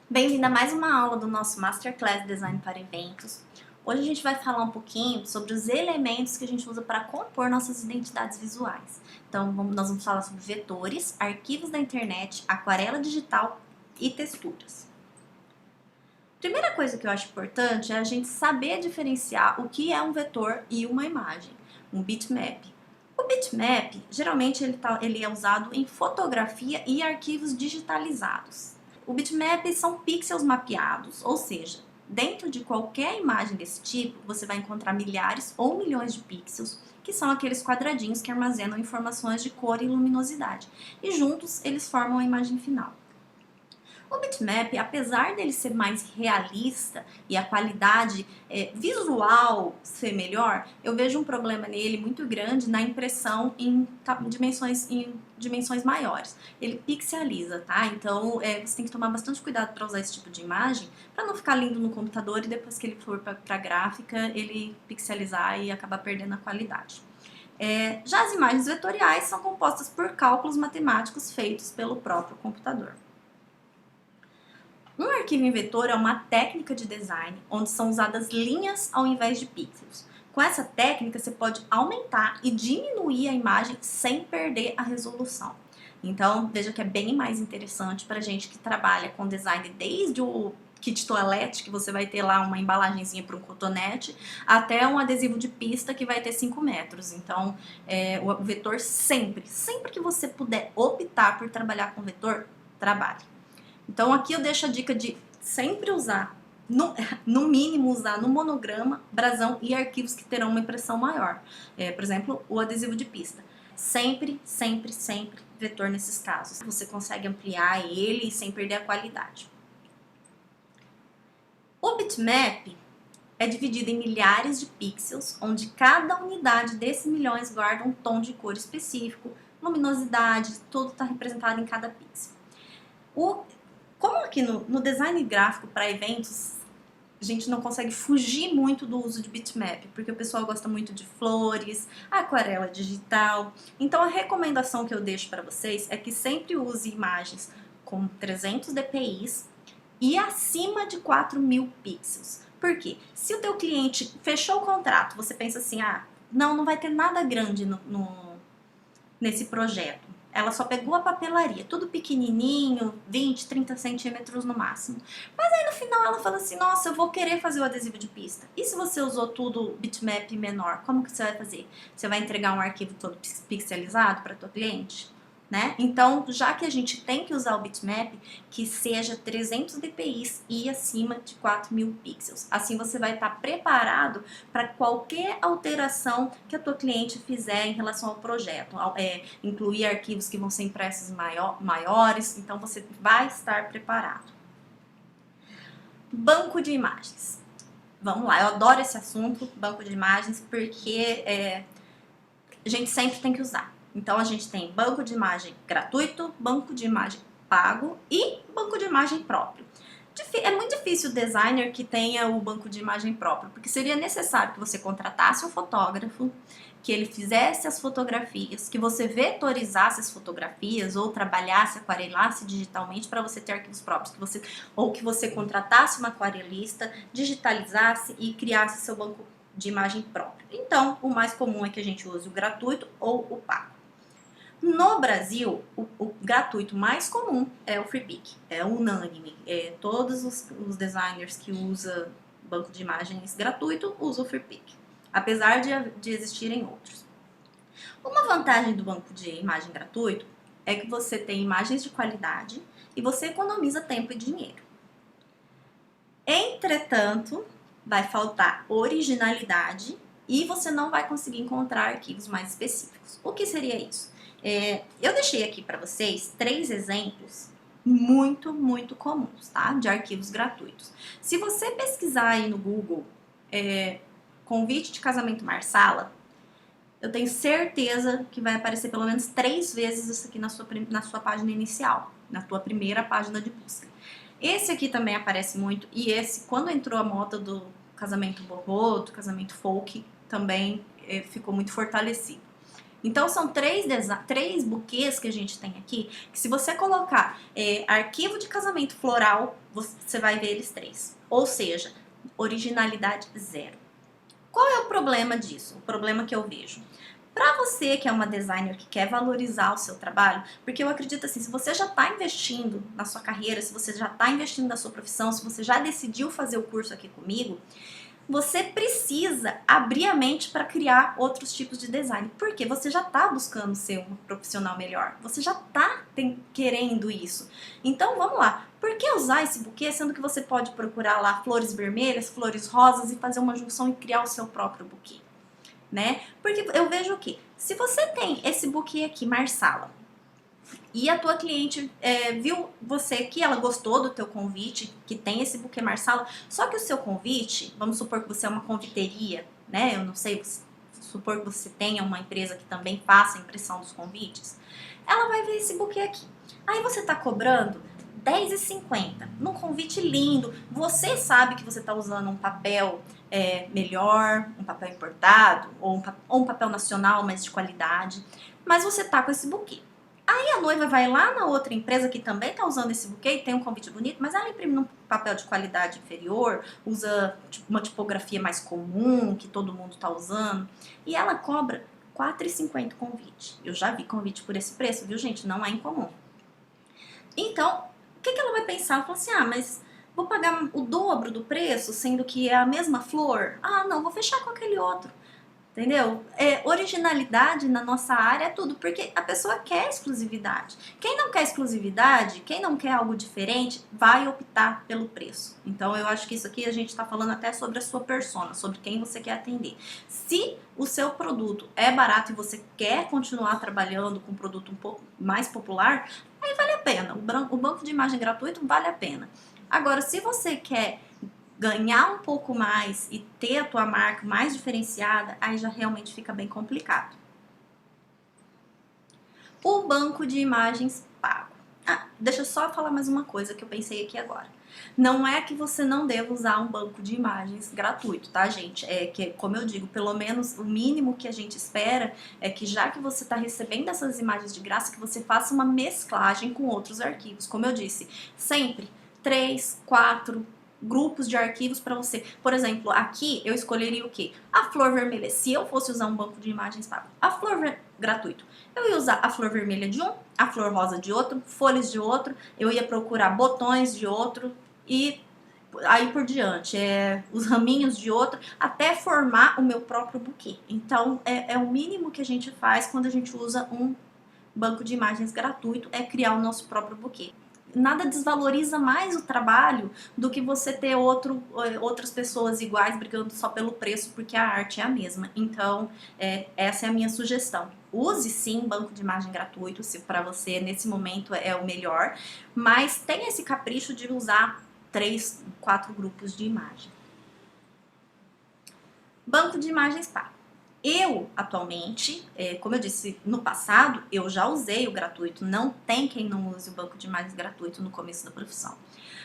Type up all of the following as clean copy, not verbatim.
Bem-vinda a mais uma aula do nosso Masterclass Design para Eventos. Hoje a gente vai falar um pouquinho sobre os elementos que a gente usa para compor nossas identidades visuais. Então, nós vamos falar sobre vetores, arquivos da internet, aquarela digital e texturas. Primeira coisa que eu acho importante é a gente saber diferenciar o que é um vetor e uma imagem, um bitmap. O bitmap, geralmente, ele é usado em fotografia e arquivos digitalizados. O bitmap são pixels mapeados, ou seja, dentro de qualquer imagem desse tipo, você vai encontrar milhares ou milhões de pixels, que são aqueles quadradinhos que armazenam informações de cor e luminosidade. E juntos, eles formam a imagem final. O bitmap, apesar dele ser mais realista e a qualidade visual ser melhor, eu vejo um problema nele muito grande na impressão em dimensões maiores. Ele pixeliza, tá? Então você tem que tomar bastante cuidado para usar esse tipo de imagem, para não ficar lindo no computador e depois que ele for para a gráfica, ele pixelizar e acabar perdendo a qualidade. Já as imagens vetoriais são compostas por cálculos matemáticos feitos pelo próprio computador. Um arquivo em vetor é uma técnica de design onde são usadas linhas ao invés de pixels. Com essa técnica, você pode aumentar e diminuir a imagem sem perder a resolução. Então, veja que é bem mais interessante para gente que trabalha com design desde o kit toalete, que você vai ter lá uma embalagenzinha para um cotonete, até um adesivo de pista que vai ter 5 metros. Então, o vetor sempre que você puder optar por trabalhar com vetor, trabalhe. Então aqui eu deixo a dica de sempre usar, no mínimo usar no monograma, brasão e arquivos que terão uma impressão maior. Por exemplo, o adesivo de pista. Sempre vetor nesses casos. Você consegue ampliar ele sem perder a qualidade. O bitmap é dividido em milhares de pixels, onde cada unidade desses milhões guarda um tom de cor específico, luminosidade, tudo está representado em cada pixel. Como aqui no design gráfico para eventos, a gente não consegue fugir muito do uso de bitmap, porque o pessoal gosta muito de flores, aquarela digital. Então a recomendação que eu deixo para vocês é que sempre use imagens com 300 dpi e acima de 4.000 pixels. Por quê? Se o teu cliente fechou o contrato, você pensa assim, não vai ter nada grande nesse projeto. Ela só pegou a papelaria, tudo pequenininho, 20, 30 centímetros no máximo. Mas aí no final ela fala assim, nossa, eu vou querer fazer o adesivo de pista. E se você usou tudo bitmap menor, como que você vai fazer? Você vai entregar um arquivo todo pixelizado para tua cliente? Né? Então, já que a gente tem que usar o bitmap, que seja 300 dpi e acima de 4.000 pixels. Assim você vai estar preparado para qualquer alteração que a tua cliente fizer em relação ao projeto. Incluir arquivos que vão ser impressos maiores, então você vai estar preparado. Banco de imagens. Vamos lá, eu adoro esse assunto, banco de imagens, porque a gente sempre tem que usar. Então a gente tem banco de imagem gratuito, banco de imagem pago e banco de imagem próprio. É muito difícil o designer que tenha o banco de imagem próprio, porque seria necessário que você contratasse um fotógrafo, que ele fizesse as fotografias, que você vetorizasse as fotografias ou trabalhasse, aquarelasse digitalmente para você ter arquivos próprios, ou que você contratasse uma aquarelista, digitalizasse e criasse seu banco de imagem próprio. Então, o mais comum é que a gente use o gratuito ou o pago. No Brasil, o gratuito mais comum é o Freepik, é unânime. Todos os designers que usam banco de imagens gratuito usam o Freepik, apesar de existirem outros. Uma vantagem do banco de imagem gratuito é que você tem imagens de qualidade e você economiza tempo e dinheiro. Entretanto, vai faltar originalidade e você não vai conseguir encontrar arquivos mais específicos. O que seria isso? Eu deixei aqui para vocês 3 exemplos muito comuns, tá? De arquivos gratuitos. Se você pesquisar aí no Google convite de casamento Marsala, eu tenho certeza que vai aparecer pelo menos 3 vezes isso aqui na sua página inicial, na tua primeira página de busca. Esse aqui também aparece muito, e esse, quando entrou a moda do casamento boho, do casamento folk, também ficou muito fortalecido. Então são três buquês que a gente tem aqui, que se você colocar arquivo de casamento floral, você vai ver eles três. Ou seja, originalidade zero. Qual é o problema disso? O problema que eu vejo. Para você que é uma designer que quer valorizar o seu trabalho, porque eu acredito assim, se você já está investindo na sua carreira, se você já está investindo na sua profissão, se você já decidiu fazer o curso aqui comigo, você precisa abrir a mente para criar outros tipos de design. Porque você já está buscando ser um profissional melhor. Você já está querendo isso. Então vamos lá. Por que usar esse buquê, sendo que você pode procurar lá flores vermelhas, flores rosas e fazer uma junção e criar o seu próprio buquê? Né? Porque eu vejo o quê? Se você tem esse buquê aqui, Marsala, e a tua cliente viu você que ela gostou do teu convite, que tem esse buquê Marsala, só que o seu convite, vamos supor que você é uma conviteria, né? Eu não sei, supor que você tenha uma empresa que também faça a impressão dos convites, ela vai ver esse buquê aqui. Aí você tá cobrando R$10,50 num convite lindo. Você sabe que você tá usando um papel melhor, um papel importado, ou um papel nacional, mas de qualidade, mas você tá com esse buquê. Aí a noiva vai lá na outra empresa que também está usando esse buquê e tem um convite bonito, mas ela imprime num papel de qualidade inferior, usa uma tipografia mais comum, que todo mundo está usando, e ela cobra R$4,50 o convite. Eu já vi convite por esse preço, viu, gente? Não é incomum. Então, o que ela vai pensar? Ela fala assim, mas vou pagar o dobro do preço, sendo que é a mesma flor? Ah, não, vou fechar com aquele outro. Entendeu? Originalidade na nossa área é tudo, porque a pessoa quer exclusividade. Quem não quer exclusividade, quem não quer algo diferente, vai optar pelo preço. Então eu acho que isso aqui a gente está falando até sobre a sua persona, sobre quem você quer atender. Se o seu produto é barato e você quer continuar trabalhando com um produto um pouco mais popular, aí vale a pena. O banco de imagem gratuito vale a pena. Agora, se você quer ganhar um pouco mais e ter a tua marca mais diferenciada, aí já realmente fica bem complicado. O banco de imagens pago. Deixa eu só falar mais uma coisa que eu pensei aqui agora. Não é que você não deva usar um banco de imagens gratuito, tá, gente? É que, como eu digo, pelo menos o mínimo que a gente espera é que, já que você está recebendo essas imagens de graça, que você faça uma mesclagem com outros arquivos. Como eu disse, sempre 3, 4 grupos de arquivos para você. Por exemplo, aqui eu escolheria o quê? A flor vermelha. Se eu fosse usar um banco de imagens pago, a flor gratuito, eu ia usar a flor vermelha de um, a flor rosa de outro, folhas de outro, eu ia procurar botões de outro e aí por diante, os raminhos de outro, até formar o meu próprio buquê. Então, é o mínimo que a gente faz quando a gente usa um banco de imagens gratuito, é criar o nosso próprio buquê. Nada desvaloriza mais o trabalho do que você ter outras pessoas iguais brigando só pelo preço, porque a arte é a mesma. Então, essa é a minha sugestão. Use sim banco de imagem gratuito, se para você nesse momento é o melhor, mas tenha esse capricho de usar 3, 4 grupos de imagem. Banco de imagens pago. Eu, atualmente, como eu disse no passado, eu já usei o gratuito. Não tem quem não use o banco de imagens gratuito no começo da profissão.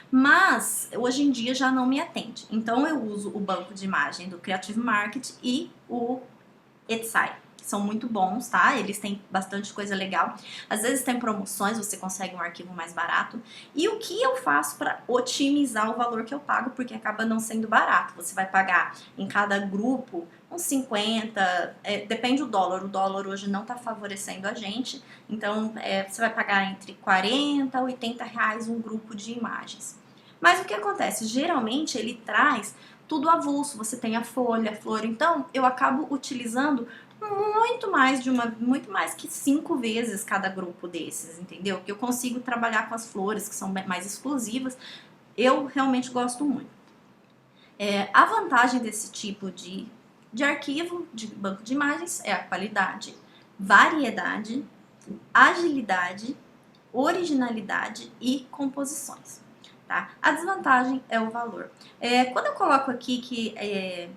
Mas, hoje em dia, já não me atende. Então, eu uso o banco de imagem do Creative Market e o Etsy. São muito bons, tá? Eles têm bastante coisa legal. Às vezes tem promoções, você consegue um arquivo mais barato. E o que eu faço para otimizar o valor que eu pago, porque acaba não sendo barato. Você vai pagar em cada grupo uns 50, depende do dólar. O dólar hoje não tá favorecendo a gente. Então, você vai pagar entre 40 a 80 reais um grupo de imagens. Mas o que acontece? Geralmente ele traz tudo avulso, você tem a folha, a flor. Então, eu acabo utilizando muito mais que 5 vezes cada grupo desses, entendeu? Que eu consigo trabalhar com as flores que são mais exclusivas. Eu realmente gosto muito. A vantagem desse tipo de arquivo, de banco de imagens, é a qualidade, variedade, agilidade, originalidade e composições. Tá? A desvantagem é o valor. Quando eu coloco aqui que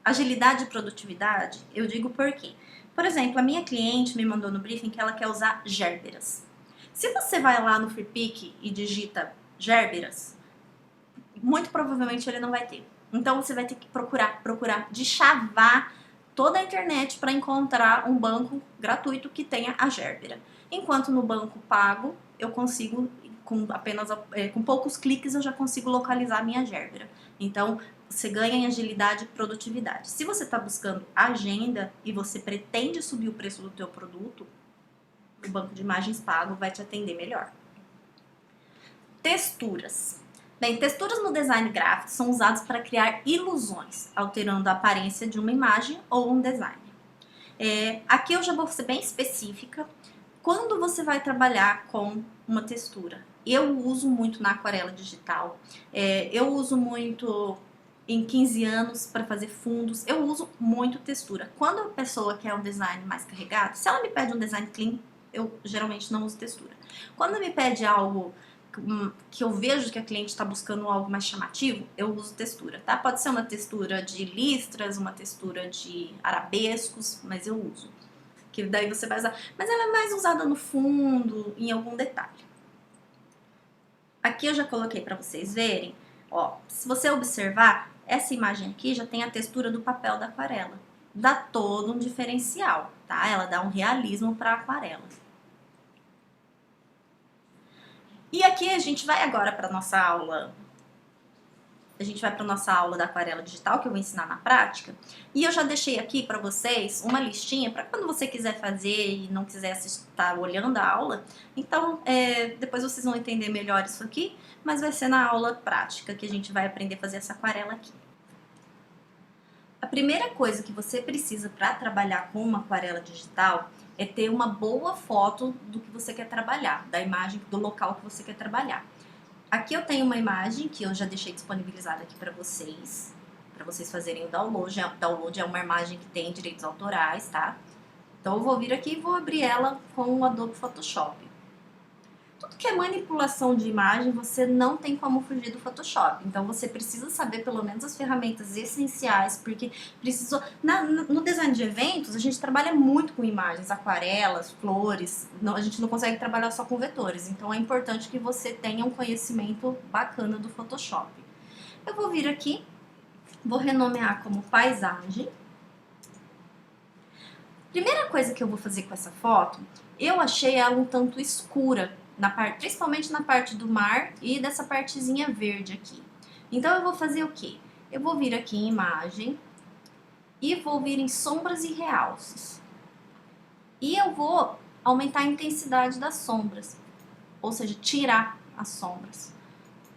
agilidade e produtividade, eu digo por quê? Por exemplo, a minha cliente me mandou no briefing que ela quer usar gérberas. Se você vai lá no FreePic e digita gérberas, muito provavelmente ele não vai ter. Então você vai ter que procurar, deschavar toda a internet para encontrar um banco gratuito que tenha a Gerbera. Enquanto no banco pago, eu consigo, com poucos cliques, eu já consigo localizar a minha Gerbera. Então, você ganha em agilidade e produtividade. Se você está buscando agenda e você pretende subir o preço do teu produto, o banco de imagens pago vai te atender melhor. Texturas. Bem, texturas no design gráfico são usadas para criar ilusões, alterando a aparência de uma imagem ou um design. Aqui eu já vou ser bem específica. Quando você vai trabalhar com uma textura? Eu uso muito na aquarela digital, eu uso muito em 15 anos para fazer fundos, eu uso muito textura. Quando a pessoa quer um design mais carregado, se ela me pede um design clean, eu geralmente não uso textura. Quando me pede algo que eu vejo que a cliente está buscando algo mais chamativo, eu uso textura, tá? Pode ser uma textura de listras, uma textura de arabescos, mas eu uso. Que daí você vai usar. Mas ela é mais usada no fundo, em algum detalhe. Aqui eu já coloquei para vocês verem, ó, se você observar, essa imagem aqui já tem a textura do papel da aquarela. Dá todo um diferencial, tá? Ela dá um realismo para a aquarela. E aqui a gente vai agora para nossa aula. A gente vai para nossa aula da aquarela digital, que eu vou ensinar na prática. E eu já deixei aqui para vocês uma listinha para quando você quiser fazer e não quiser estar olhando a aula. Então, depois vocês vão entender melhor isso aqui, mas vai ser na aula prática que a gente vai aprender a fazer essa aquarela aqui. A primeira coisa que você precisa para trabalhar com uma aquarela digital é ter uma boa foto do que você quer trabalhar, da imagem, do local que você quer trabalhar. Aqui eu tenho uma imagem que eu já deixei disponibilizada aqui para vocês fazerem o download. O download é uma imagem que tem direitos autorais, tá? Então eu vou vir aqui e vou abrir ela com o Adobe Photoshop. Tudo que é manipulação de imagem, você não tem como fugir do Photoshop. Então você precisa saber pelo menos as ferramentas essenciais, porque no design de eventos a gente trabalha muito com imagens, aquarelas, flores. A gente não consegue trabalhar só com vetores. Então é importante que você tenha um conhecimento bacana do Photoshop. Eu vou vir aqui, vou renomear como paisagem. Primeira coisa que eu vou fazer com essa foto, eu achei ela um tanto escura. Principalmente na parte do mar e dessa partezinha verde aqui. Então eu vou fazer o quê? Eu vou vir aqui em imagem e vou vir em sombras e realces. E eu vou aumentar a intensidade das sombras, ou seja, tirar as sombras.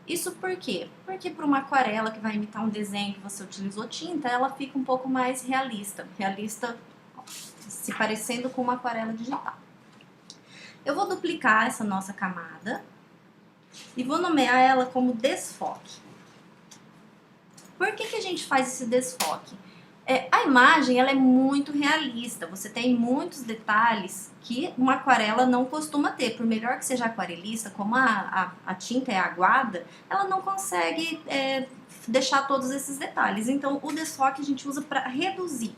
Isso por quê? Porque para uma aquarela que vai imitar um desenho que você utilizou tinta, ela fica um pouco mais realista. Realista se parecendo com uma aquarela digital. Eu vou duplicar essa nossa camada e vou nomear ela como desfoque. Por que a gente faz esse desfoque? A imagem ela é muito realista, você tem muitos detalhes que uma aquarela não costuma ter. Por melhor que seja aquarelista, como a tinta é aguada, ela não consegue deixar todos esses detalhes. Então o desfoque a gente usa para reduzir.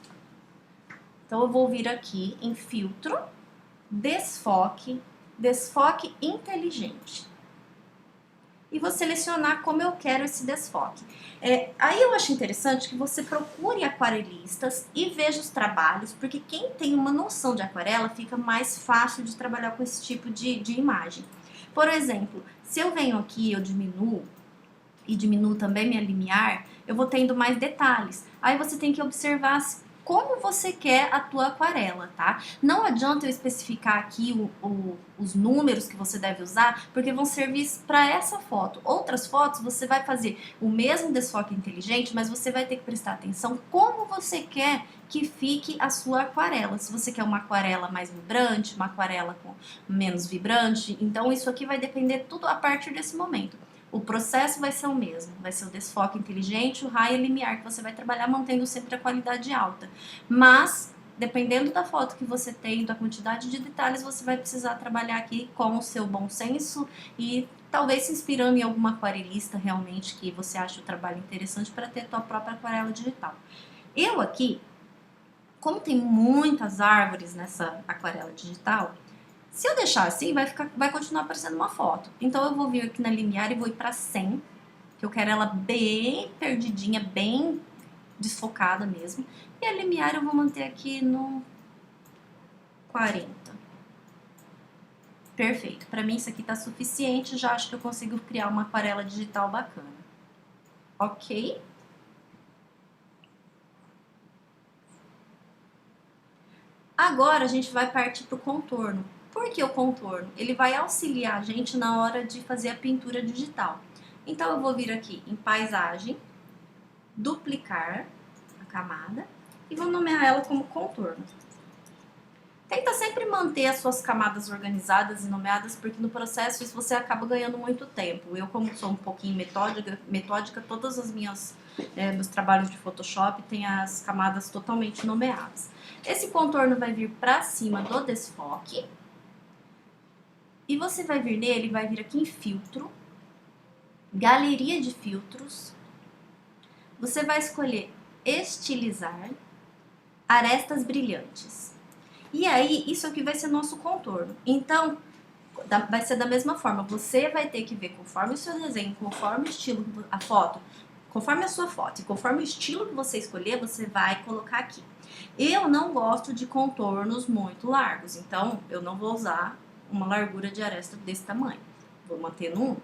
Então eu vou vir aqui em filtro, desfoque inteligente. E vou selecionar como eu quero esse desfoque. Aí eu acho interessante que você procure aquarelistas e veja os trabalhos, porque quem tem uma noção de aquarela fica mais fácil de trabalhar com esse tipo de imagem. Por exemplo, se eu venho aqui e eu diminuo, e diminuo também minha limiar, eu vou tendo mais detalhes. Aí você tem que observar como você quer a tua aquarela, tá? Não adianta eu especificar aqui os números que você deve usar, porque vão servir para essa foto. Outras fotos você vai fazer o mesmo desfoque inteligente, mas você vai ter que prestar atenção como você quer que fique a sua aquarela. Se você quer uma aquarela mais vibrante, uma aquarela com menos vibrante, então isso aqui vai depender tudo a partir desse momento. O processo vai ser o mesmo, vai ser o desfoque inteligente, o raio limiar que você vai trabalhar mantendo sempre a qualidade alta. Mas, dependendo da foto que você tem, da quantidade de detalhes, você vai precisar trabalhar aqui com o seu bom senso e talvez se inspirando em alguma aquarelista realmente que você acha o trabalho interessante para ter a tua própria aquarela digital. Eu aqui, como tem muitas árvores nessa aquarela digital, se eu deixar assim, vai continuar aparecendo uma foto. Então eu vou vir aqui na limiar e vou ir para 100, que eu quero ela bem perdidinha, bem desfocada mesmo. E a limiar eu vou manter aqui no 40. Perfeito. Para mim isso aqui tá suficiente, já acho que eu consigo criar uma aquarela digital bacana. Ok? Agora a gente vai partir para o contorno. Por que o contorno? Ele vai auxiliar a gente na hora de fazer a pintura digital. Então eu vou vir aqui em paisagem, duplicar a camada e vou nomear ela como contorno. Tenta sempre manter as suas camadas organizadas e nomeadas, porque no processo isso você acaba ganhando muito tempo. Eu, como sou um pouquinho metódica todas as meus trabalhos de Photoshop têm as camadas totalmente nomeadas. Esse contorno vai vir para cima do desfoque e você vai vir nele, vai vir aqui em filtro, galeria de filtros, você vai escolher estilizar, arestas brilhantes. E aí, isso aqui vai ser nosso contorno. Então, vai ser da mesma forma. Você vai ter que ver conforme o seu desenho, conforme o estilo, a foto, conforme a sua foto e conforme o estilo que você escolher, você vai colocar aqui. Eu não gosto de contornos muito largos, então eu não vou usar uma largura de aresta desse tamanho. Vou manter no 1.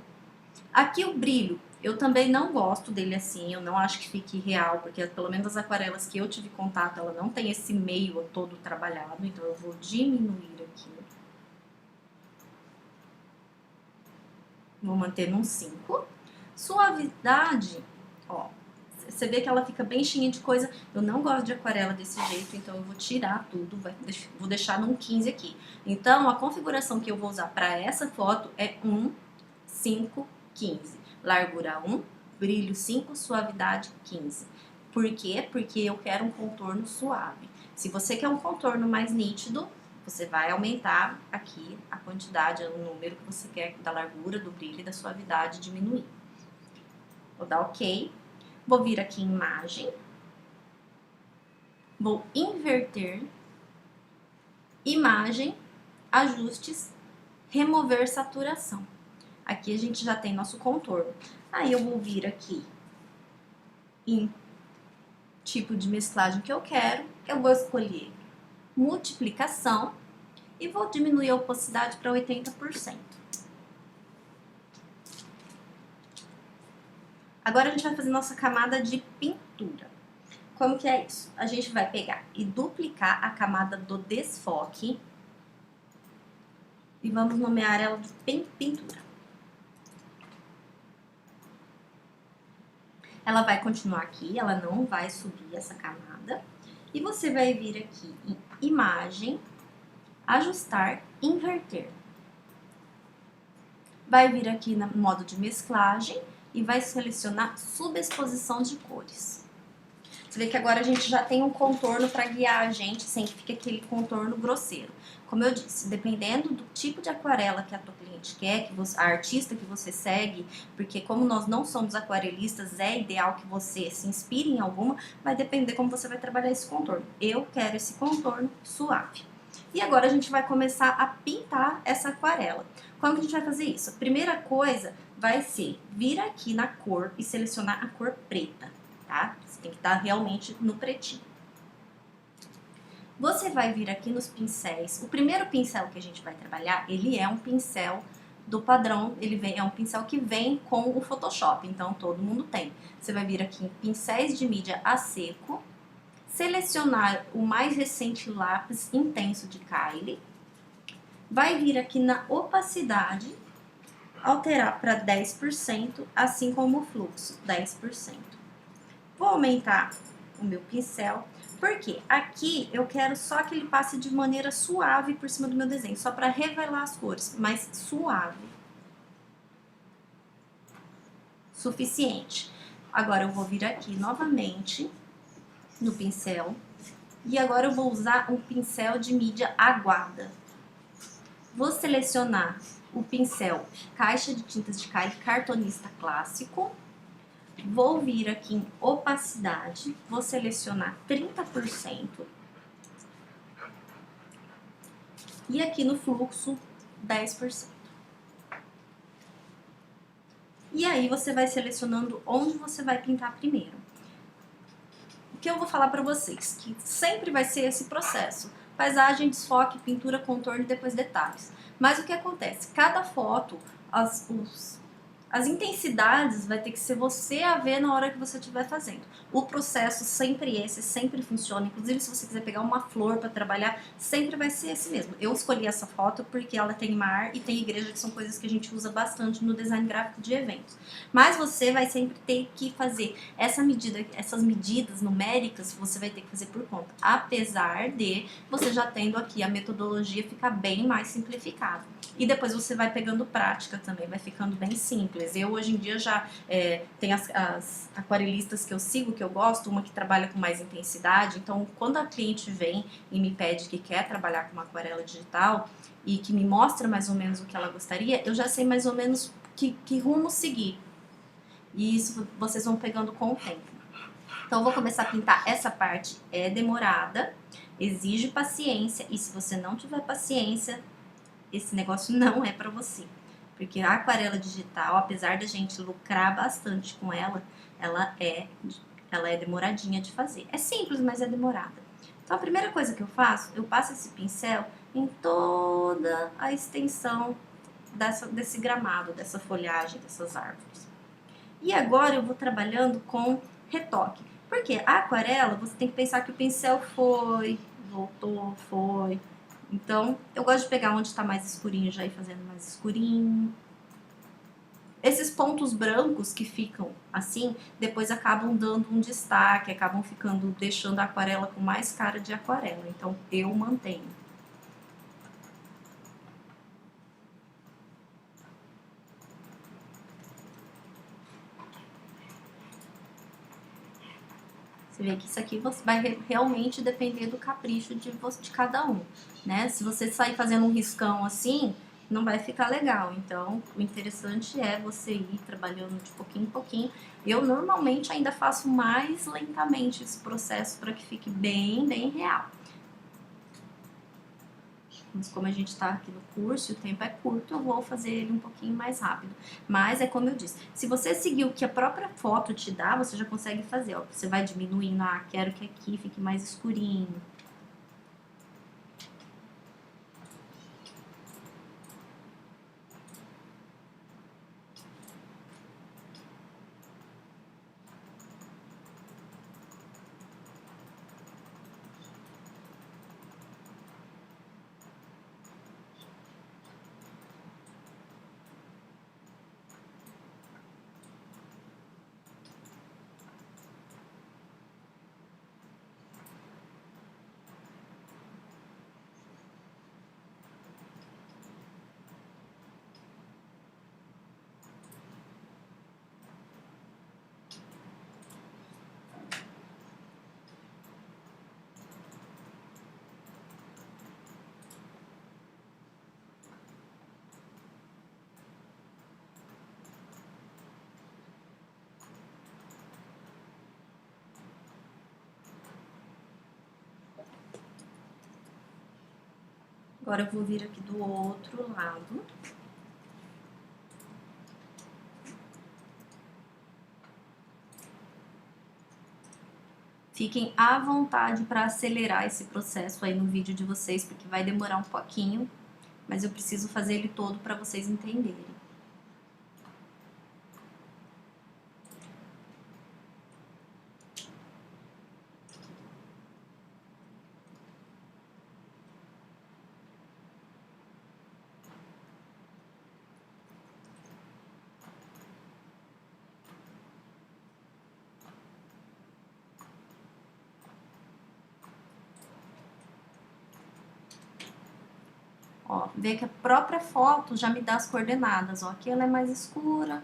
Aqui o brilho, eu também não gosto dele assim, eu não acho que fique real, porque pelo menos as aquarelas que eu tive contato, ela não tem esse meio todo trabalhado, então eu vou diminuir aqui. Vou manter num 5. Suavidade, ó, você vê que ela fica bem cheinha de coisa. Eu não gosto de aquarela desse jeito, então eu vou tirar tudo, vou deixar num 15 aqui. Então, a configuração que eu vou usar para essa foto é 1, 5, 15. Largura 1, brilho 5, suavidade 15. Por quê? Porque eu quero um contorno suave. Se você quer um contorno mais nítido, você vai aumentar aqui a quantidade, o número que você quer da largura, do brilho e da suavidade diminuir. Vou dar OK. Vou vir aqui em imagem. Vou inverter. Imagem, ajustes, remover saturação. Aqui a gente já tem nosso contorno. Aí eu vou vir aqui em tipo de mesclagem que eu quero. Eu vou escolher multiplicação e vou diminuir a opacidade para 80%. Agora a gente vai fazer nossa camada de pintura. Como que é isso? A gente vai pegar e duplicar a camada do desfoque e vamos nomear ela de pintura. Ela vai continuar aqui, ela não vai subir essa camada. E você vai vir aqui em imagem, ajustar, inverter. Vai vir aqui no modo de mesclagem e vai selecionar subexposição de cores. Você vê que agora a gente já tem um contorno para guiar a gente sem que fique aquele contorno grosseiro. Como eu disse, dependendo do tipo de aquarela que a tua cliente quer, a artista que você segue, porque como nós não somos aquarelistas, é ideal que você se inspire em alguma, vai depender como você vai trabalhar esse contorno. Eu quero esse contorno suave. E agora a gente vai começar a pintar essa aquarela. Como que a gente vai fazer isso? A primeira coisa vai ser vir aqui na cor e selecionar a cor preta, tá? Você tem que estar realmente no pretinho. Você vai vir aqui nos pincéis. O primeiro pincel que a gente vai trabalhar, ele é um pincel do padrão, é um pincel que vem com o Photoshop, então todo mundo tem. Você vai vir aqui em pincéis de mídia a seco, selecionar o mais recente lápis intenso de Kylie, vai vir aqui na opacidade, alterar para 10%, assim como o fluxo, 10%. Vou aumentar o meu pincel, porque aqui eu quero só que ele passe de maneira suave por cima do meu desenho, só para revelar as cores, mas suave. Suficiente. Agora eu vou vir aqui novamente no pincel e agora eu vou usar um pincel de mídia aguada. Vou selecionar o pincel Caixa de Tintas de Kylie Cartonista Clássico. Vou vir aqui em opacidade, vou selecionar 30%. E aqui no fluxo, 10%. E aí você vai selecionando onde você vai pintar primeiro. que eu vou falar para vocês? Que sempre vai ser esse processo. Paisagem, desfoque, pintura, contorno e depois detalhes. Mas o que acontece? Cada foto, as intensidades vai ter que ser você a ver na hora que você estiver fazendo. O processo sempre esse, sempre funciona. Inclusive, se você quiser pegar uma flor para trabalhar, sempre vai ser esse mesmo. Eu escolhi essa foto porque ela tem mar e tem igreja, que são coisas que a gente usa bastante no design gráfico de eventos. Mas você vai sempre ter que fazer essas medidas numéricas, você vai ter que fazer por conta. Apesar de você já tendo aqui a metodologia ficar bem mais simplificada. E depois você vai pegando prática também, vai ficando bem simples. Eu hoje em dia já tenho as aquarelistas que eu sigo, que eu gosto, uma que trabalha com mais intensidade. Então, quando a cliente vem e me pede que quer trabalhar com uma aquarela digital e que me mostra mais ou menos o que ela gostaria, eu já sei mais ou menos que rumo seguir. E isso vocês vão pegando com o tempo. Então, eu vou começar a pintar essa parte, é demorada, exige paciência, e se você não tiver paciência, esse negócio não é pra você. Porque a aquarela digital, apesar da gente lucrar bastante com ela, ela é demoradinha de fazer. É simples, mas é demorada. Então, a primeira coisa que eu faço, eu passo esse pincel em toda a extensão desse gramado, dessa folhagem, dessas árvores. E agora eu vou trabalhando com retoque. Porque a aquarela, você tem que pensar que o pincel foi, voltou, foi. Então, eu gosto de pegar onde está mais escurinho, já ir fazendo mais escurinho. Esses pontos brancos que ficam assim, depois acabam dando um destaque, acabam ficando, deixando a aquarela com mais cara de aquarela. Então, eu mantenho. Você vê que isso aqui vai realmente depender do capricho de cada um, né? Se você sair fazendo um riscão assim, não vai ficar legal. Então, o interessante é você ir trabalhando de pouquinho em pouquinho. Eu normalmente ainda faço mais lentamente esse processo para que fique bem, bem real. Mas como a gente está aqui no curso e o tempo é curto, eu vou fazer ele um pouquinho mais rápido. Mas é como eu disse, se você seguir o que a própria foto te dá, você já consegue fazer. Ó, você vai diminuindo, quero que aqui fique mais escurinho. Agora eu vou vir aqui do outro lado. Fiquem à vontade para acelerar esse processo aí no vídeo de vocês, porque vai demorar um pouquinho, mas eu preciso fazer ele todo para vocês entenderem. Ó, vê que a própria foto já me dá as coordenadas, ó. Aqui ela é mais escura.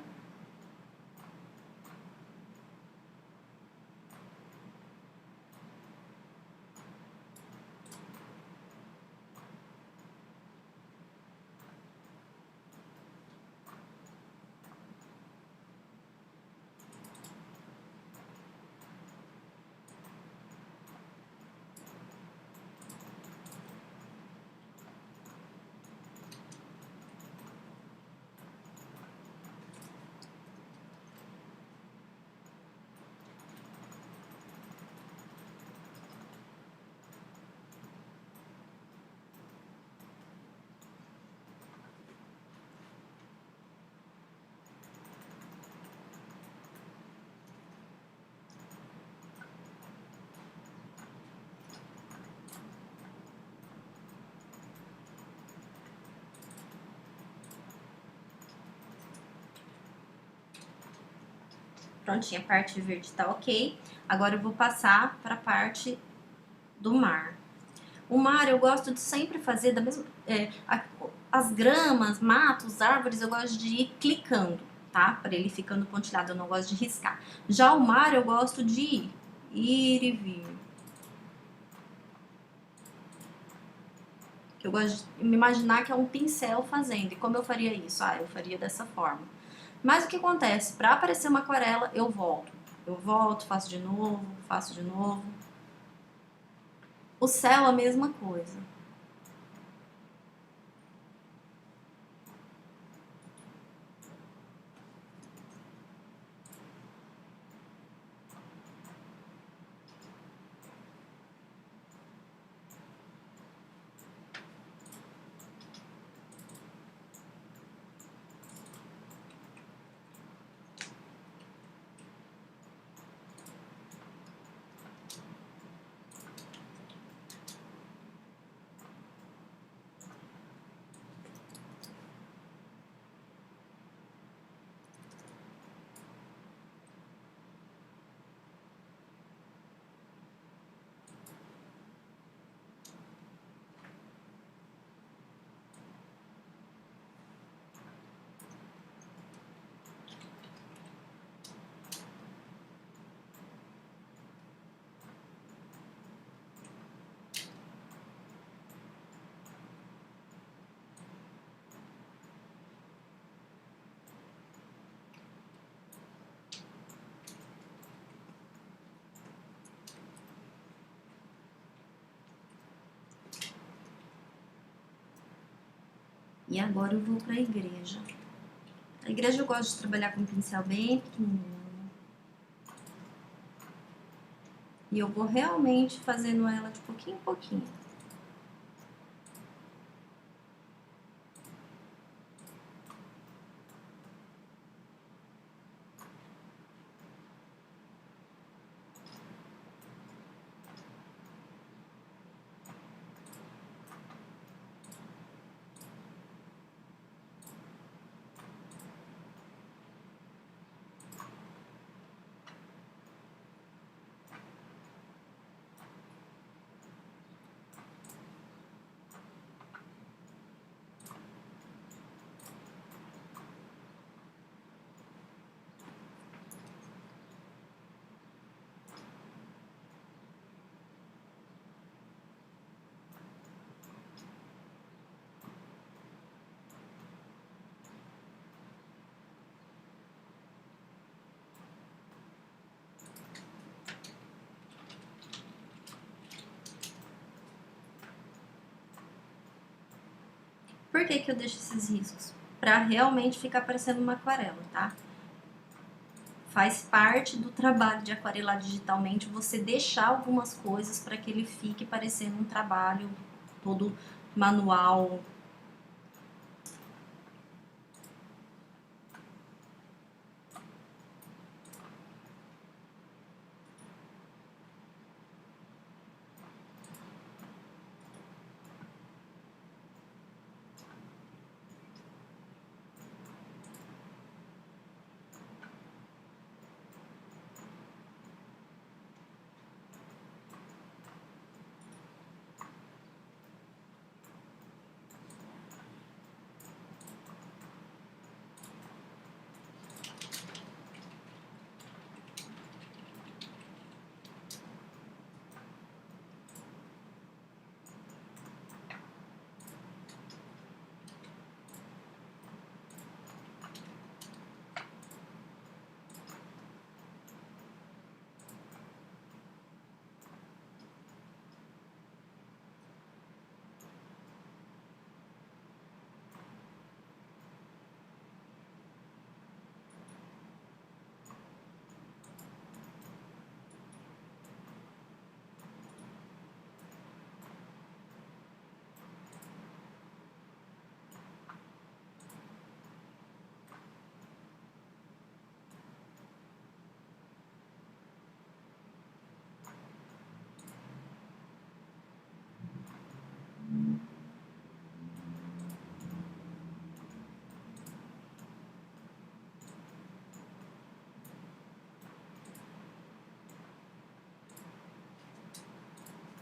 Prontinho, a parte verde tá ok. Agora eu vou passar para a parte do mar. O mar eu gosto de sempre fazer da mesma... as gramas, matos, árvores, eu gosto de ir clicando, tá? Para ele ficando pontilhado, eu não gosto de riscar. Já o mar eu gosto de ir e vir. Eu gosto de me imaginar que é um pincel fazendo. E como eu faria isso? Ah, eu faria dessa forma. Mas o que acontece? Para aparecer uma aquarela, eu volto. Eu volto, faço de novo, faço de novo. O céu, a mesma coisa. E agora eu vou para a igreja. A igreja eu gosto de trabalhar com um pincel bem pequenininho. E eu vou realmente fazendo ela de pouquinho em pouquinho. Por que que eu deixo esses riscos? Para realmente ficar parecendo uma aquarela, tá? Faz parte do trabalho de aquarelar digitalmente você deixar algumas coisas para que ele fique parecendo um trabalho todo manual.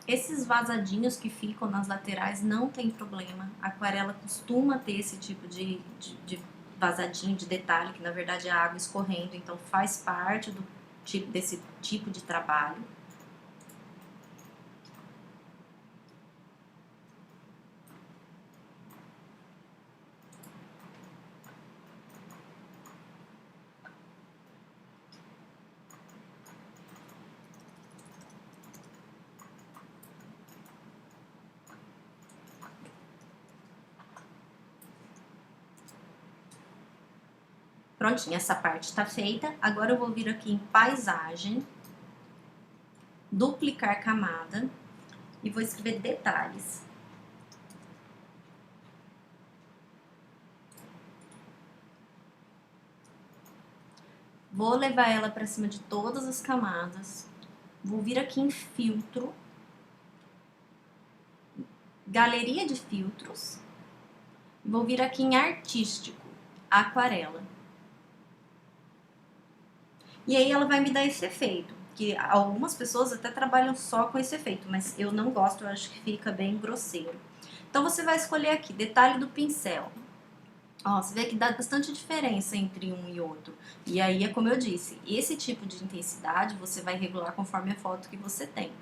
Esses vazadinhos que ficam nas laterais não tem problema. A aquarela costuma ter esse tipo de vazadinho, de detalhe, que na verdade é a água escorrendo, então faz parte desse tipo de trabalho. Prontinho, essa parte está feita. Agora eu vou vir aqui em paisagem, duplicar camada e vou escrever detalhes. Vou levar ela para cima de todas as camadas. Vou vir aqui em filtro, galeria de filtros. Vou vir aqui em artístico, aquarela. E aí ela vai me dar esse efeito, que algumas pessoas até trabalham só com esse efeito, mas eu não gosto, eu acho que fica bem grosseiro. Então você vai escolher aqui, detalhe do pincel. Ó, você vê que dá bastante diferença entre um e outro. E aí é como eu disse, esse tipo de intensidade você vai regular conforme a foto que você tem.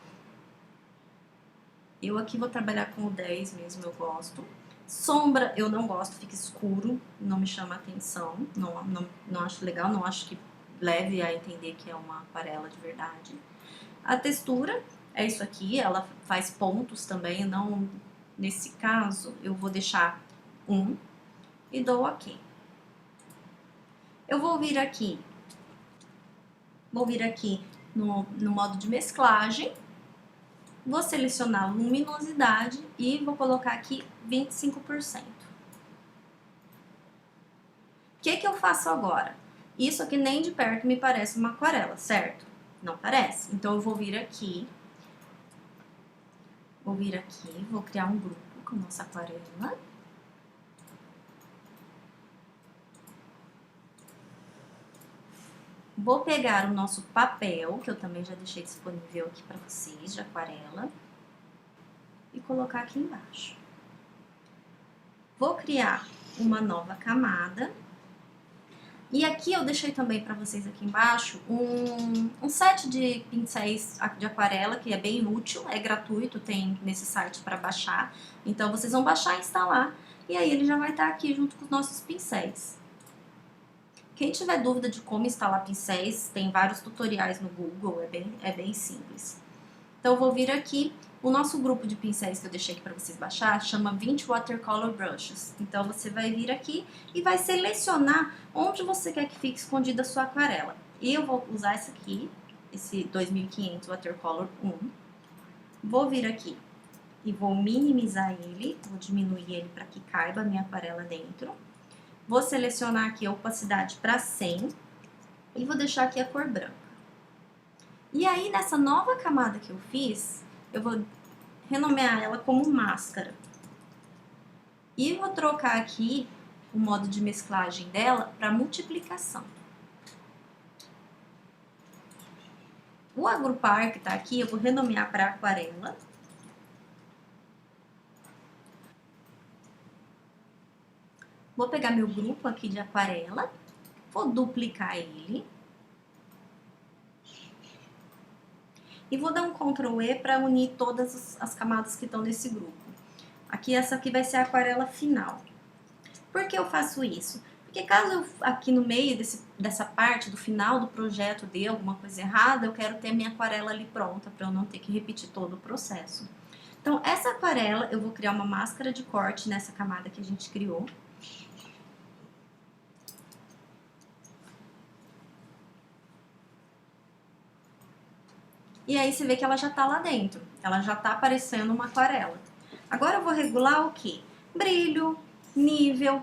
Eu aqui vou trabalhar com o 10 mesmo, eu gosto. Sombra eu não gosto, fica escuro, não me chama atenção, não acho legal, não acho que leve a entender que é uma aquarela de verdade. A textura é isso aqui, ela faz pontos também, não, nesse caso eu vou deixar 1 e dou OK. Eu vou vir aqui no modo de mesclagem, vou selecionar luminosidade e vou colocar aqui 25%. O que eu faço agora? Isso aqui nem de perto me parece uma aquarela, certo? Não parece. Então eu vou vir aqui, vou criar um grupo com a nossa aquarela. Vou pegar o nosso papel, que eu também já deixei disponível aqui para vocês, de aquarela, e colocar aqui embaixo. Vou criar uma nova camada. E aqui eu deixei também para vocês aqui embaixo um set de pincéis de aquarela, que é bem útil, é gratuito, tem nesse site para baixar. Então vocês vão baixar e instalar, e aí ele já vai estar aqui junto com os nossos pincéis. Quem tiver dúvida de como instalar pincéis, tem vários tutoriais no Google, é bem simples. Então eu vou vir aqui, o nosso grupo de pincéis que eu deixei aqui para vocês baixar chama 20 Watercolor Brushes. Então você vai vir aqui e vai selecionar onde você quer que fique escondida a sua aquarela. E eu vou usar esse aqui, esse 2500 Watercolor 1. Vou vir aqui e vou minimizar ele, vou diminuir ele para que caiba a minha aquarela dentro. Vou selecionar aqui a opacidade para 100 e vou deixar aqui a cor branca. E aí, nessa nova camada que eu fiz, eu vou renomear ela como máscara. E vou trocar aqui o modo de mesclagem dela para multiplicação. O agrupar que está aqui, eu vou renomear para aquarela. Vou pegar meu grupo aqui de aquarela, vou duplicar ele. E vou dar um Ctrl E para unir todas as camadas que estão nesse grupo. Aqui, essa aqui vai ser a aquarela final. Por que eu faço isso? Porque caso eu, aqui no meio dessa parte, do final do projeto, dê alguma coisa errada, eu quero ter minha aquarela ali pronta, para eu não ter que repetir todo o processo. Então, essa aquarela, eu vou criar uma máscara de corte nessa camada que a gente criou. E aí você vê que ela já está lá dentro, ela já está aparecendo uma aquarela. Agora eu vou regular o quê? Brilho, nível.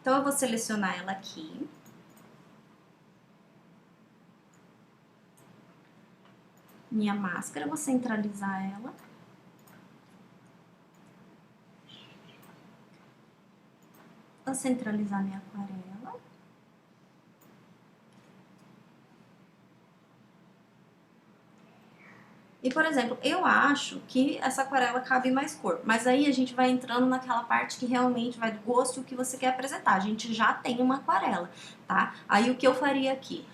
Então eu vou selecionar ela aqui. Minha máscara, eu vou centralizar ela. Vou centralizar minha aquarela. E, por exemplo, eu acho que essa aquarela cabe mais cor, mas aí a gente vai entrando naquela parte que realmente vai do gosto e o que você quer apresentar. A gente já tem uma aquarela, tá? Aí o que eu faria aqui,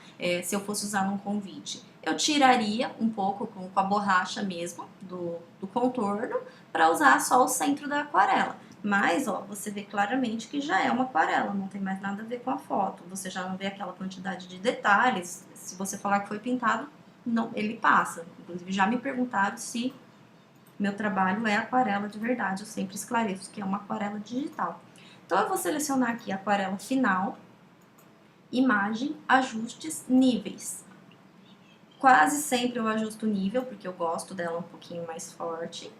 se eu fosse usar num convite? Eu tiraria um pouco com a borracha mesmo do contorno para usar só o centro da aquarela. Mas, ó, você vê claramente que já é uma aquarela, não tem mais nada a ver com a foto. Você já não vê aquela quantidade de detalhes. Se você falar que foi pintado, não, ele passa. Inclusive, já me perguntaram se meu trabalho é aquarela de verdade. Eu sempre esclareço que é uma aquarela digital. Então, eu vou selecionar aqui a aquarela final, imagem, ajustes, níveis. Quase sempre eu ajusto o nível, porque eu gosto dela um pouquinho mais forte.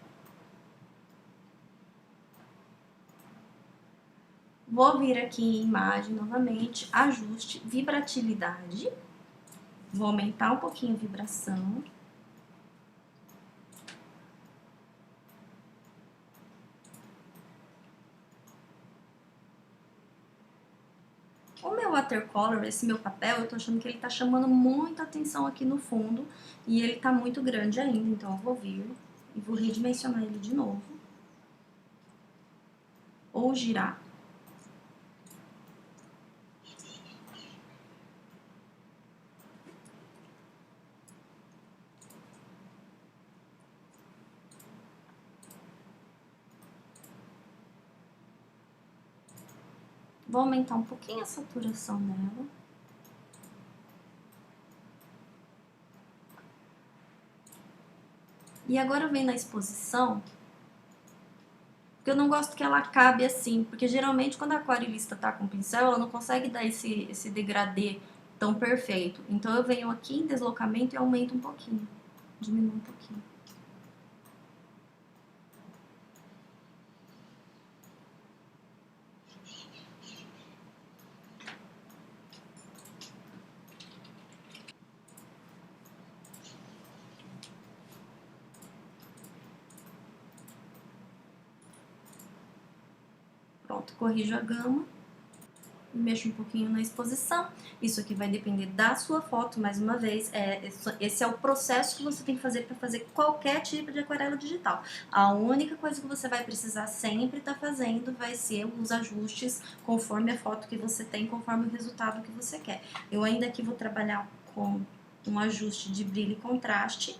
Vou vir aqui em imagem novamente, ajuste, vibratilidade. Vou aumentar um pouquinho a vibração. O meu watercolor, esse meu papel, eu tô achando que ele tá chamando muita atenção aqui no fundo e ele tá muito grande ainda, então eu vou vir e vou redimensionar ele de novo. Ou girar. Vou aumentar um pouquinho a saturação dela. E agora eu venho na exposição, porque eu não gosto que ela acabe assim, porque geralmente quando a aquarelista tá com o pincel, ela não consegue dar esse degradê tão perfeito. Então eu venho aqui em deslocamento e aumento um pouquinho, diminuo um pouquinho. Pronto, corrijo a gama. Mexo um pouquinho na exposição. Isso aqui vai depender da sua foto, mais uma vez. Esse é o processo que você tem que fazer para fazer qualquer tipo de aquarela digital. A única coisa que você vai precisar sempre estar fazendo vai ser os ajustes conforme a foto que você tem, conforme o resultado que você quer. Eu ainda aqui vou trabalhar com um ajuste de brilho e contraste.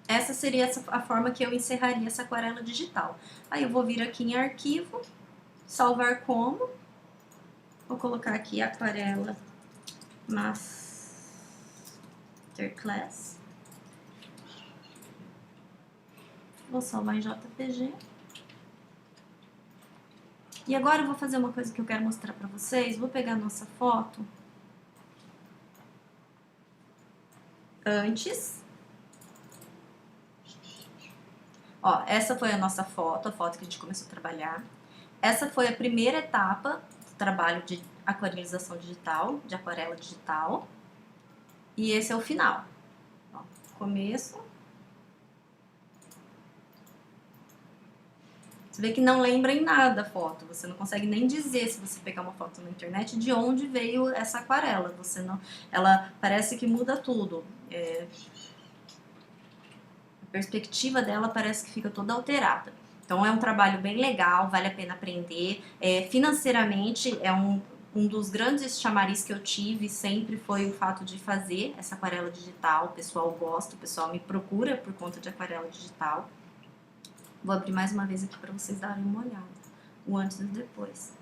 Essa seria a forma que eu encerraria essa aquarela digital. Aí eu vou vir aqui em arquivo, salvar como, vou colocar aqui aquarela Masterclass, vou salvar em JPG. E agora eu vou fazer uma coisa que eu quero mostrar pra vocês, vou pegar a nossa foto antes. Ó, essa foi a nossa foto, a foto que a gente começou a trabalhar. Essa foi a primeira etapa do trabalho de aquarelização digital, de aquarela digital. E esse é o final. Ó, começo. Você vê que não lembra em nada a foto. Você não consegue nem dizer, se você pegar uma foto na internet, de onde veio essa aquarela. Você não, ela parece que muda tudo. A perspectiva dela parece que fica toda alterada. Então é um trabalho bem legal, vale a pena aprender. Financeiramente é um dos grandes chamariz que eu tive sempre foi o fato de fazer essa aquarela digital. O pessoal gosta, o pessoal me procura por conta de aquarela digital. Vou abrir mais uma vez aqui para vocês darem uma olhada, o antes e o depois.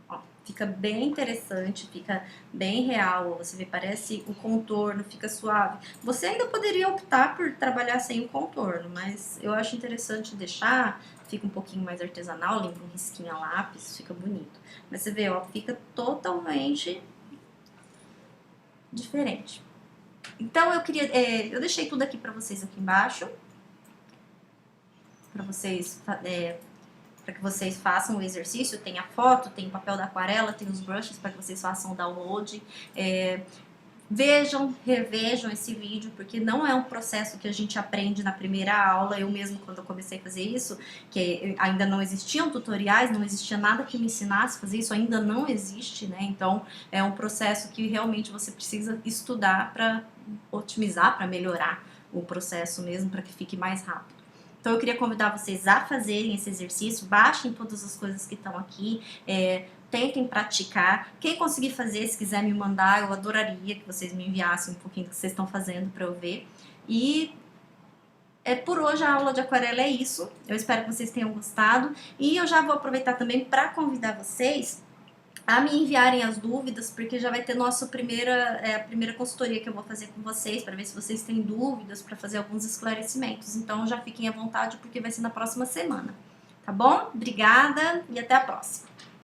Ó, fica bem interessante, fica bem real, você vê, parece o contorno, fica suave. Você ainda poderia optar por trabalhar sem o contorno, mas eu acho interessante deixar, fica um pouquinho mais artesanal, limpa um risquinho a lápis, fica bonito. Mas você vê, ó, fica totalmente diferente. Então eu deixei tudo aqui para vocês aqui embaixo, para vocês para que vocês façam o exercício. Tem a foto, tem o papel da aquarela, tem os brushes para que vocês façam o download. Vejam, revejam esse vídeo, porque não é um processo que a gente aprende na primeira aula. Eu mesmo, quando eu comecei a fazer isso, que ainda não existiam tutoriais, não existia nada que me ensinasse a fazer isso, ainda não existe, né? Então, é um processo que realmente você precisa estudar para otimizar, para melhorar o processo mesmo, para que fique mais rápido. Então, eu queria convidar vocês a fazerem esse exercício, baixem todas as coisas que estão aqui, tentem praticar. Quem conseguir fazer, se quiser me mandar, eu adoraria que vocês me enviassem um pouquinho do que vocês estão fazendo para eu ver. E por hoje a aula de aquarela é isso. Eu espero que vocês tenham gostado. E eu já vou aproveitar também para convidar vocês a me enviarem as dúvidas, porque já vai ter a primeira consultoria que eu vou fazer com vocês, para ver se vocês têm dúvidas, para fazer alguns esclarecimentos. Então já fiquem à vontade, porque vai ser na próxima semana. Tá bom? Obrigada e até a próxima!